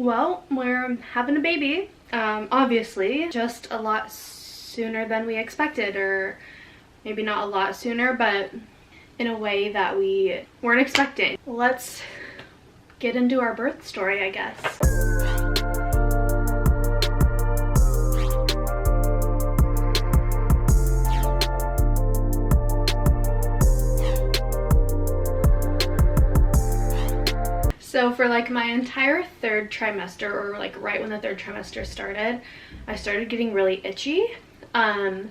Well, we're having a baby, obviously, just a lot sooner than we expected, or maybe not a lot sooner, but in a way that we weren't expecting. Let's get into our birth story, I guess. So for like my entire third trimester, or like right when the third trimester started, I started getting really itchy. And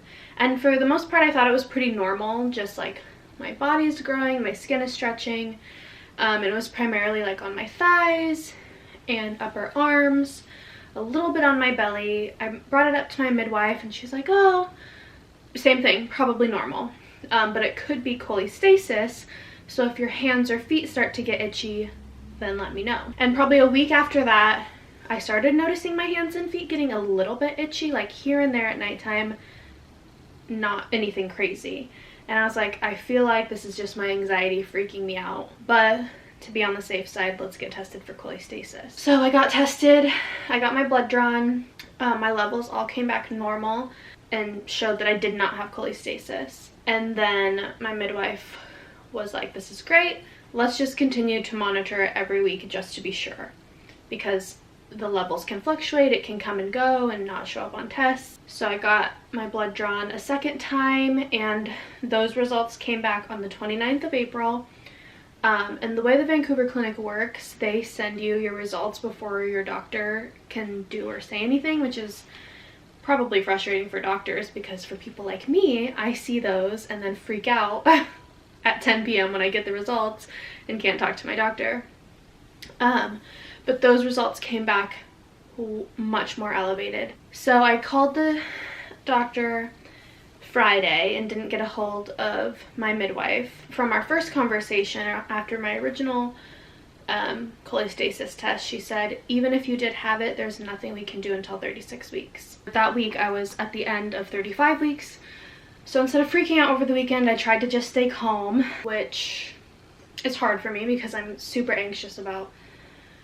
for the most part, I thought it was pretty normal, just like my body's growing, my skin is stretching. It was primarily like on my thighs and upper arms, a little bit on my belly. I brought it up to my midwife and she's like, oh, same thing, probably normal. But it could be cholestasis. So if your hands or feet start to get itchy, then let me know. And probably a week after that, I started noticing my hands and feet getting a little bit itchy, like here and there at nighttime, not anything crazy. And I was like, I feel like this is just my anxiety freaking me out, but to be on the safe side, let's get tested for cholestasis. So I got tested, I got my blood drawn, my levels all came back normal and showed that I did not have cholestasis. And then my midwife was like, this is great, let's just continue to monitor it every week just to be sure, because the levels can fluctuate, it can come and go and not show up on tests. So I got my blood drawn a second time and those results came back on the 29th of April. And the way the Vancouver clinic works, they send you your results before your doctor can do or say anything, which is probably frustrating for doctors, because for people like me, I see those and then freak out at 10 p.m. when I get the results and can't talk to my doctor. But those results came back much more elevated. So I called the doctor Friday and didn't get a hold of my midwife. From our first conversation after my original cholestasis test, she said, even if you did have it, there's nothing we can do until 36 weeks. That week I was at the end of 35 weeks. So instead of freaking out over the weekend, I tried to just stay calm, which is hard for me because I'm super anxious about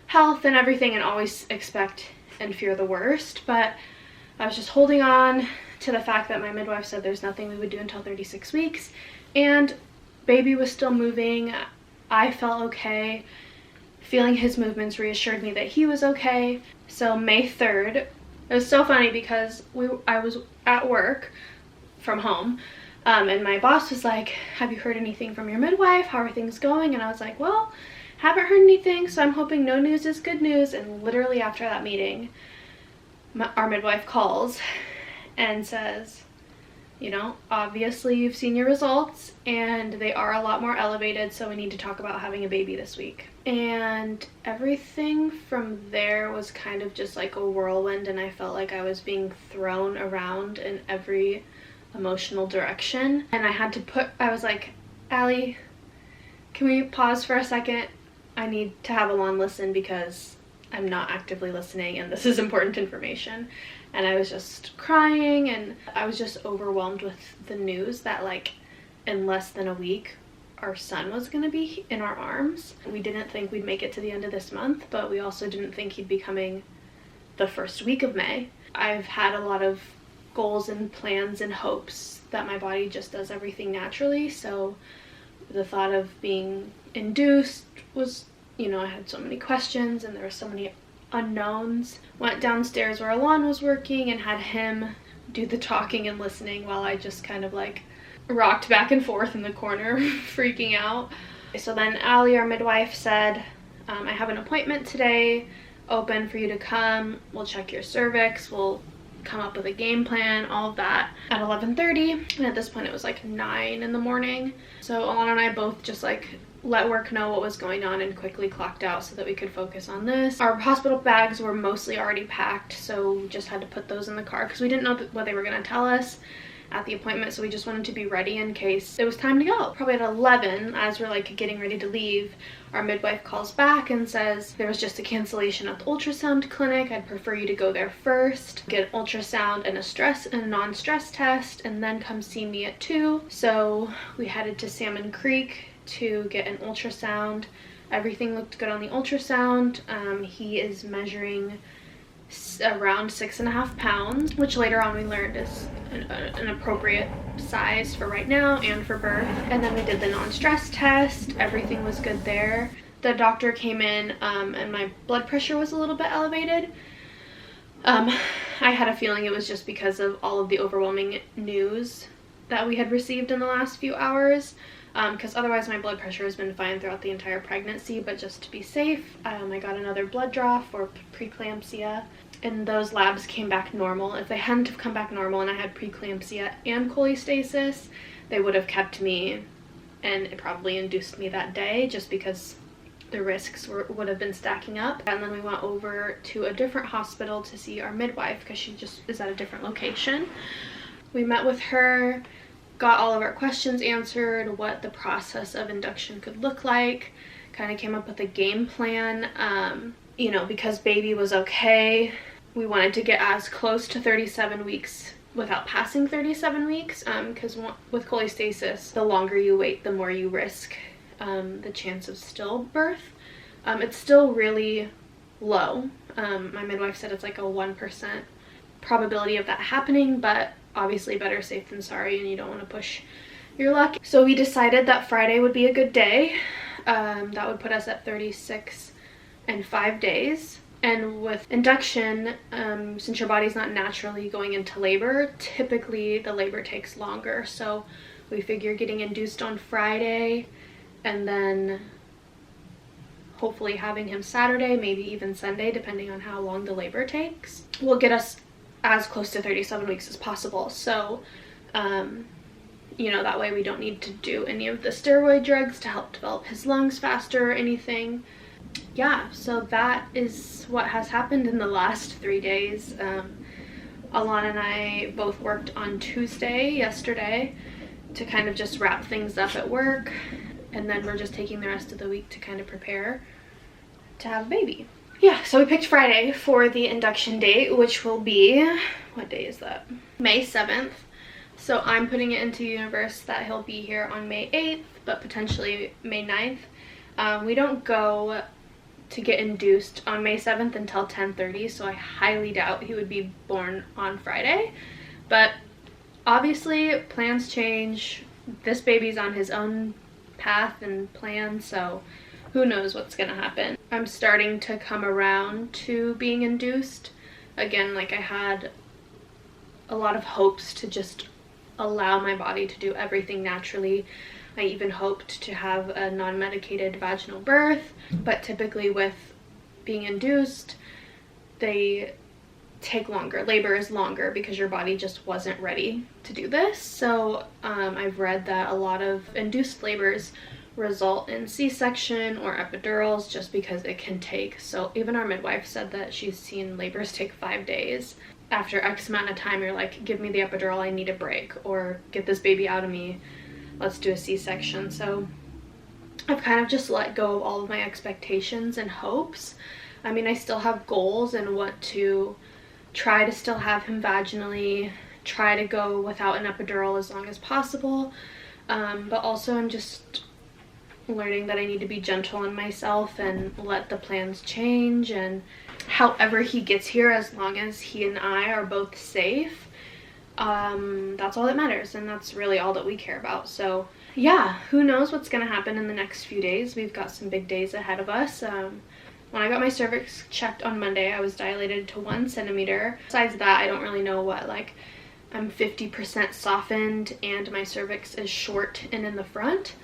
health and everything and always expect and fear the worst. But I was just holding on to the fact that my midwife said there's nothing we would do until 36 weeks, and baby was still moving. I felt okay. Feeling his movements reassured me that he was okay. So May 3rd, it was so funny because I was at work from home, and my boss was like, have you heard anything from your midwife? How are things going? And I was like, well, haven't heard anything, so I'm hoping no news is good news. And literally after that meeting, our midwife calls and says, you know, obviously you've seen your results and they are a lot more elevated, so we need to talk about having a baby this week. And everything from there was kind of just like a whirlwind, and I felt like I was being thrown around in every emotional direction. And I was like, Allie, can we pause for a second? I need to have Alon listen because I'm not actively listening and this is important information. And I was just crying, and I was just overwhelmed with the news that like in less than a week our son was going to be in our arms. We didn't think we'd make it to the end of this month, but we also didn't think he'd be coming the first week of May. I've had a lot of goals and plans and hopes that my body just does everything naturally, so the thought of being induced was, you know, I had so many questions and there were so many unknowns. Went downstairs where Alon was working and had him do the talking and listening while I just kind of like rocked back and forth in the corner freaking out. So then Allie, our midwife, said, I have an appointment today open for you to come. We'll check your cervix, we'll come up with a game plan, all of that, at 11:30. And at this point it was like 9 in the morning. So Alana and I both just like let work know what was going on and quickly clocked out so that we could focus on this. Our hospital bags were mostly already packed, so we just had to put those in the car because we didn't know what they were going to tell us at the appointment, so we just wanted to be ready in case it was time to go. Probably at 11, as we're like getting ready to leave, our midwife calls back and says there was just a cancellation at the ultrasound clinic. I'd prefer you to go there first, get an ultrasound and a non-stress test, and then come see me at 2. So we headed to Salmon Creek to get an ultrasound Everything looked good on the ultrasound. He is measuring around 6.5 pounds, which later on we learned is an appropriate size for right now and for birth. And then we did the non-stress test. Everything was good there. The doctor came in and my blood pressure was a little bit elevated. I had a feeling it was just because of all of the overwhelming news that we had received in the last few hours, because otherwise my blood pressure has been fine throughout the entire pregnancy, but just to be safe, I got another blood draw for preeclampsia, and those labs came back normal. If they hadn't have come back normal and I had preeclampsia and cholestasis, they would have kept me and it probably induced me that day, just because the risks would have been stacking up. And then we went over to a different hospital to see our midwife because she just is at a different location. We met with her, got all of our questions answered, what the process of induction could look like, kind of came up with a game plan. You know, because baby was okay, we wanted to get as close to 37 weeks without passing 37 weeks, because with cholestasis, the longer you wait, the more you risk the chance of stillbirth. It's still really low. My midwife said it's like a 1% probability of that happening, but obviously better safe than sorry, and you don't want to push your luck. So we decided that Friday would be a good day. That would put us at 36 and 5 days. And with induction, since your body's not naturally going into labor, typically the labor takes longer. So we figure getting induced on Friday and then hopefully having him Saturday, maybe even Sunday, depending on how long the labor takes, will get us as close to 37 weeks as possible. So, you know, that way we don't need to do any of the steroid drugs to help develop his lungs faster or anything. Yeah, so that is what has happened in the last 3 days. Alana and I both worked on Tuesday, yesterday, to kind of just wrap things up at work, and then we're just taking the rest of the week to kind of prepare to have a baby. Yeah, so we picked Friday for the induction date, which will be, what day is that? May 7th. So I'm putting it into the universe that he'll be here on May 8th, but potentially May 9th. We don't go to get induced on May 7th until 10:30, so I highly doubt he would be born on Friday. But obviously plans change. This baby's on his own path and plan, so who knows what's gonna happen. I'm starting to come around to being induced again. Like, I had a lot of hopes to just allow my body to do everything naturally. I even hoped to have a non-medicated vaginal birth, but typically with being induced, they take longer. Labor is longer because your body just wasn't ready to do this. So I've read that a lot of induced labors result in C-section or epidurals just because it can take. So even our midwife said that she's seen labors take 5 days. After X amount of time, you're like, give me the epidural, I need a break, or get this baby out of me, let's do a C-section. So I've kind of just let go of all of my expectations and hopes. I mean, I still have goals and want to try to still have him vaginally, try to go without an epidural as long as possible, but also I'm just learning that I need to be gentle on myself and let the plans change, and however he gets here, as long as he and I are both safe, that's all that matters, and that's really all that we care about. So yeah, who knows what's gonna happen in the next few days. We've got some big days ahead of us. When I got my cervix checked on Monday, I was dilated to 1 centimeter. Besides that, I don't really know what, like, I'm 50% softened and my cervix is short and in the front.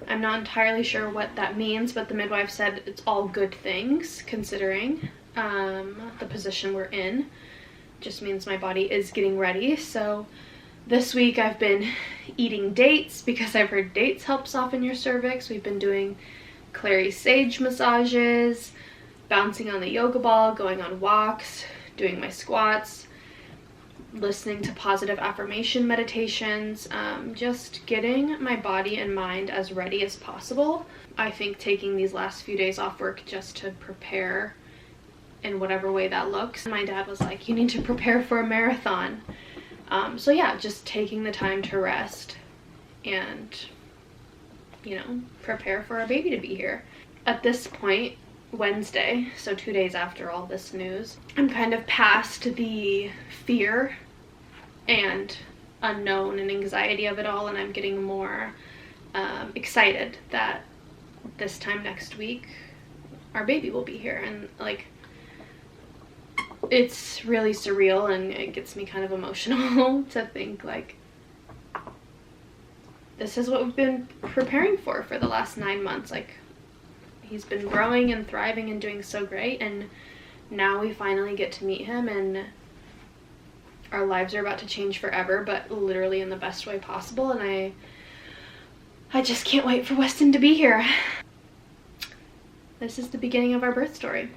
I'm not entirely sure what that means, but the midwife said it's all good things considering the position we're in. Just means my body is getting ready. So this week I've been eating dates because I've heard dates help soften your cervix. We've been doing clary sage massages, bouncing on the yoga ball, going on walks, doing my squats, listening to positive affirmation meditations, just getting my body and mind as ready as possible. I think taking these last few days off work just to prepare in whatever way that looks. My dad was like, you need to prepare for a marathon. So yeah, just taking the time to rest and, you know, prepare for our baby to be here. at this point, Wednesday, so 2 days after all this news, I'm kind of past the fear and unknown and anxiety of it all, and I'm getting more excited that this time next week our baby will be here. And like, it's really surreal, and it gets me kind of emotional to think like this is what we've been preparing for the last 9 months. Like, he's been growing and thriving and doing so great, and now we finally get to meet him, and our lives are about to change forever, but literally in the best way possible. And I just can't wait for Weston to be here. This is the beginning of our birth story.